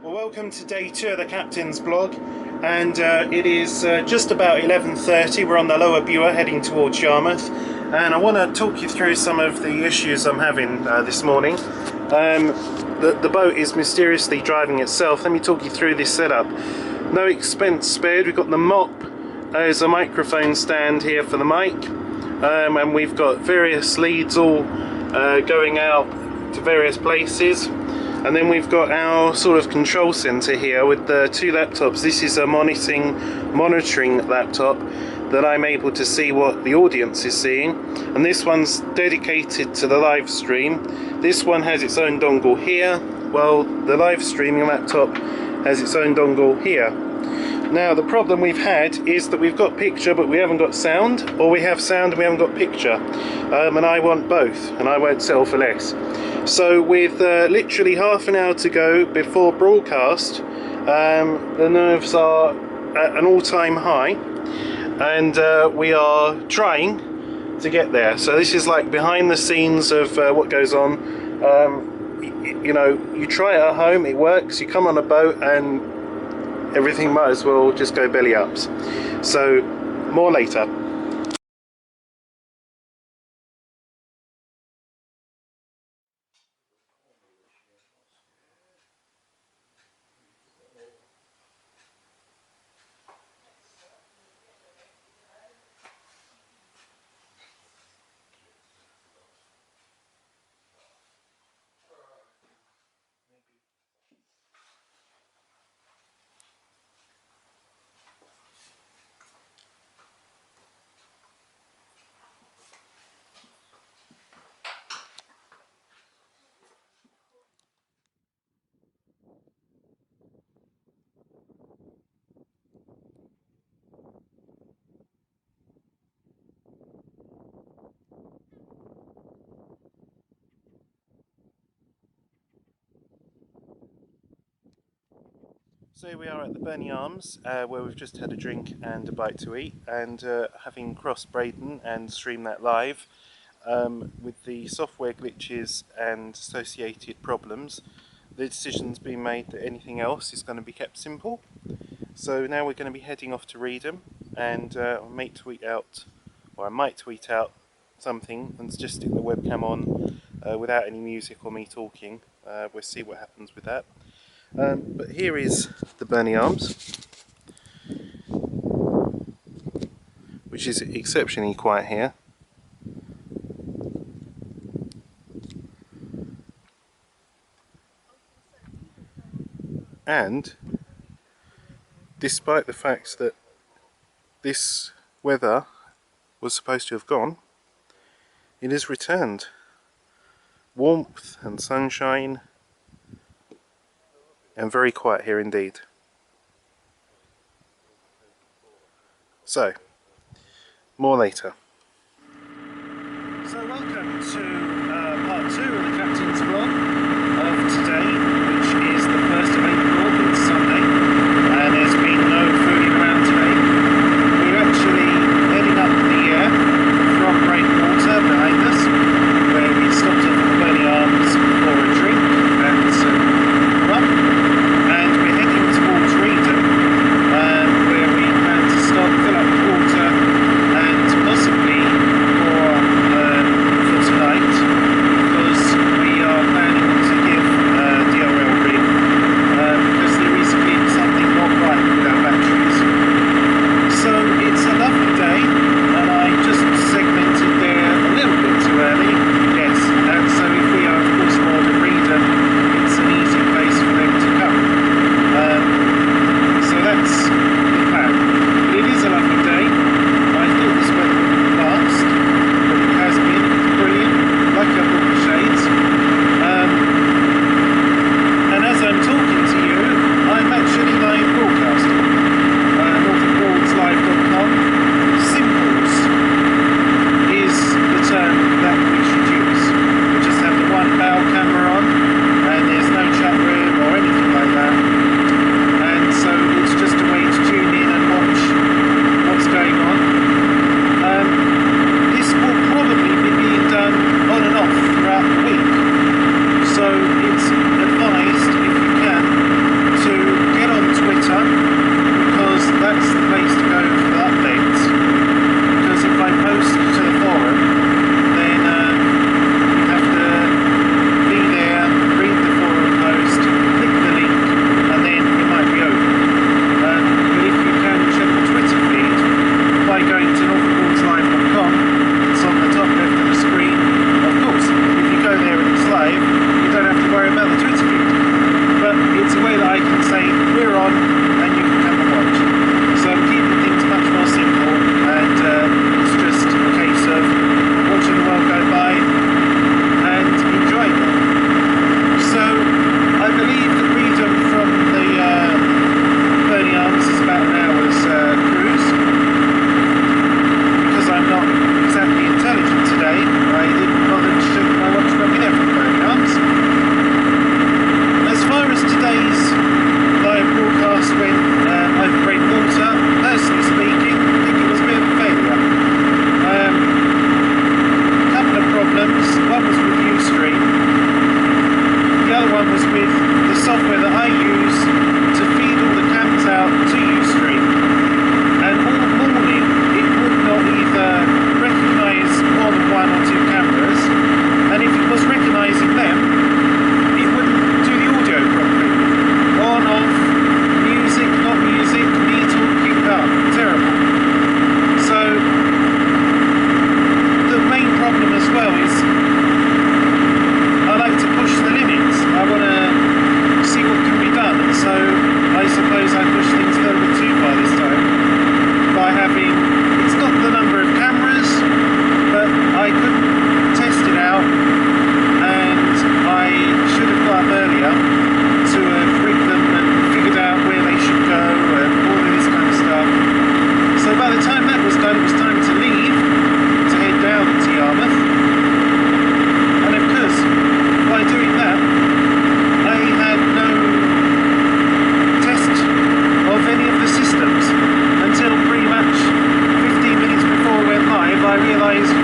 Well, welcome to day 2 of the Captain's Blog, and it is just about 11:30. We're on the Lower Bure heading towards Yarmouth, and I want to talk you through some of the issues I'm having this morning. The boat is mysteriously driving itself. Let me talk you through this setup. No expense spared. We've got the mop. There's a microphone stand here for the mic, and we've got various leads all going out to various places. And then we've got our sort of control center here with the 2 laptops. This is a monitoring laptop that I'm able to see what the audience is seeing, and this one's dedicated to the live stream. This one has its own dongle here, while the live streaming laptop has its own dongle here. Now the problem we've had is that we've got picture but we haven't got sound, or we have sound and we haven't got picture, and I want both, and I won't settle for less. So with literally half an hour to go before broadcast, the nerves are at an all-time high, and we are trying to get there. So this is like behind the scenes of what goes on. You know, you try it at home, it works, you come on a boat and everything might as well just go belly ups. So more later. So here we are at the Burney Arms, where we've just had a drink and a bite to eat, and having crossed Braden and streamed that live, with the software glitches and associated problems, the decision's been made that anything else is going to be kept simple. So now we're going to be heading off to Reedham, and I might tweet out something and just stick the webcam on without any music or me talking. We'll see what happens with that. But here is the Burney Arms, which is exceptionally quiet here. And despite the fact that this weather was supposed to have gone, it has returned. Warmth and sunshine, and very quiet here indeed. So, more later. So welcome to part 2 of the Captain's Blog of today, which is the 1st of April, it's Sunday, and there's been no fooling around today. We're actually heading up the air from Breakwater behind us, where we stopped at the Burney Arms for a drink and some rum, and we're heading towards Reedham, where we plan to stop, fill up with water, and possibly for tonight, because we are planning to give DIY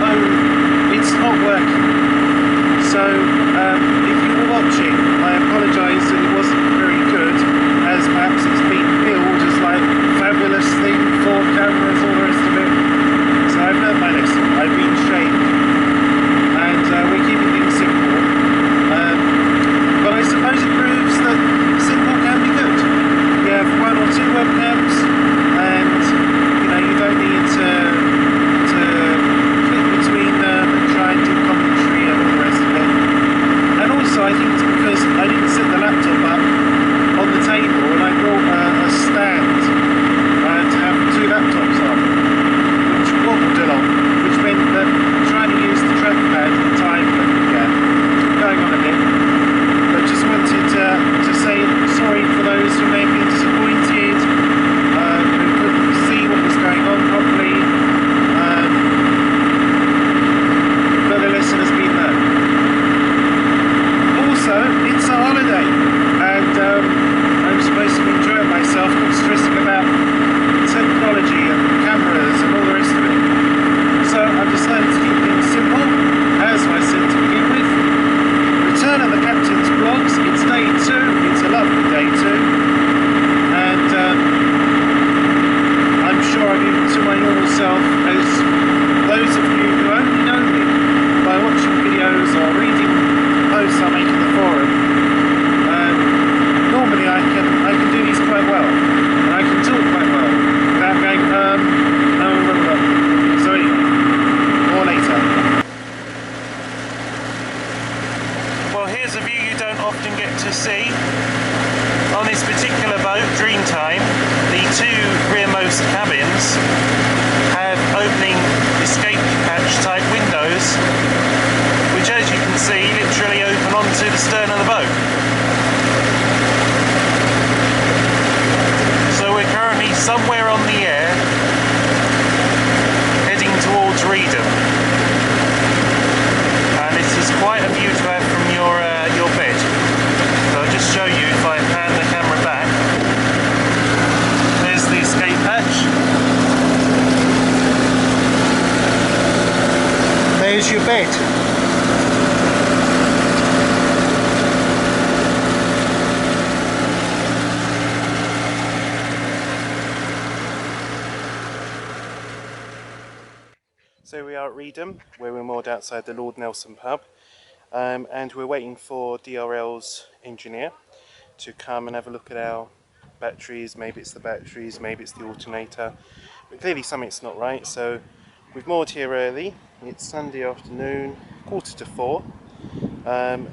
phone, it's not working. So if you were watching, I apologise that it wasn't very good, as perhaps it's been billed as like fabulous thing, 4 cameras, all the rest of it. So I've learned my lesson, I've been shamed, and we're keeping things simple. But I suppose it proves that simple can be good. You have 1 or 2 webcams, and you know, you don't need to click between them and try and do commentary and all the rest of it. And also I think it's because I didn't set the laptop up on the table and I brought a stand to have 2 laptops on, which wobbled along, which meant that trying to use the trackpad at the time, but yeah, going on a bit. But just wanted to say sorry for those who may have been disappointed, who couldn't see what was going on properly, but the lesson has been learned. Also, it's a holiday, and I'm supposed to be enjoying myself, not stressing about technology and cameras and all the rest of it. So I've decided to keep things simple, as I said to begin with. Return of the Captain's Vlogs, it's day 2, it's a lovely day 2, and I'm sure I've been to my normal self, as those of you who only know me by watching videos or reading posts I make in the forum, normally I can do these quite well, and I can talk quite well without going so anyway, more later. Well, here's a view you don't often get to see. On this particular boat, Dreamtime, the 2 rearmost cabins have opening escape hatch type windows, which, as you can see, literally open onto the stern of the boat. So we're currently somewhere on the air, heading towards Reedham, and this is quite a view to have from your bed. So I'll just show you if I pan the camera back. There's the escape hatch. There's your bed. So we are at Reedham, where we're moored outside the Lord Nelson pub, and we're waiting for DRL's engineer to come and have a look at our batteries. Maybe it's the batteries, maybe it's the alternator, but clearly something's not right. So we've moored here early. It's Sunday afternoon, 3:45,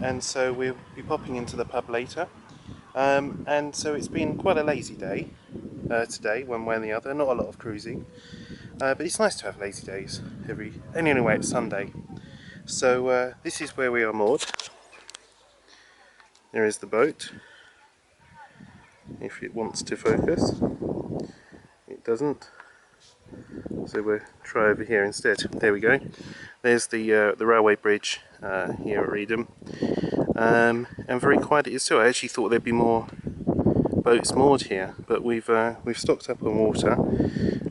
and so we'll be popping into the pub later. And so it's been quite a lazy day today, one way and the other. Not a lot of cruising. But it's nice to have lazy days anyway, it's Sunday. So this is where we are moored. There is the boat. If it wants to focus, it doesn't. So we'll try over here instead. There we go. There's the railway bridge here at Reedham, and very quiet it is too. I actually thought there'd be more boats moored here, but we've stocked up on water,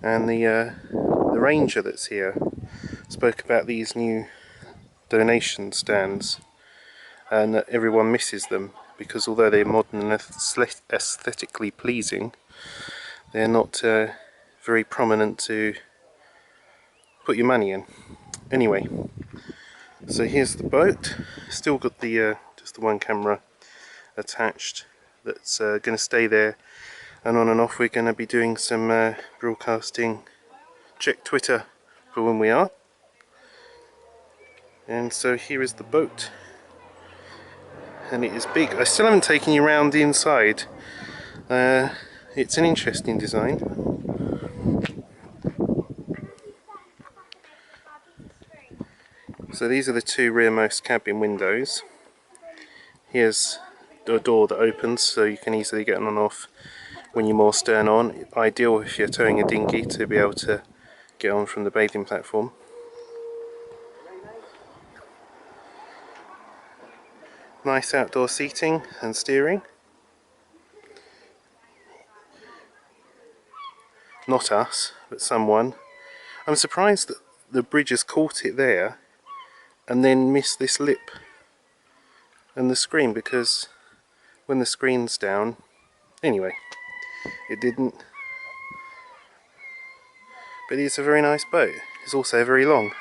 and the ranger that's here spoke about these new donation stands, and that everyone misses them because although they're modern and aesthetically pleasing, they're not very prominent to put your money in. Anyway, so here's the boat. Still got the just the 1 camera attached that's going to stay there, and on and off we're going to be doing some broadcasting. Check Twitter for when we are. And so here is the boat, and it is big. I still haven't taken you around the inside. It's an interesting design. So these are the 2 rearmost cabin windows. Here's the door that opens, so you can easily get on and off when you're more stern on. Ideal if you're towing a dinghy to be able to get on from the bathing platform. Nice outdoor seating and steering. Not us, but someone. I'm surprised that the bridge has caught it there and then missed this lip and the screen, because when the screen's down, anyway, it didn't. But it's a very nice boat. It's also very long.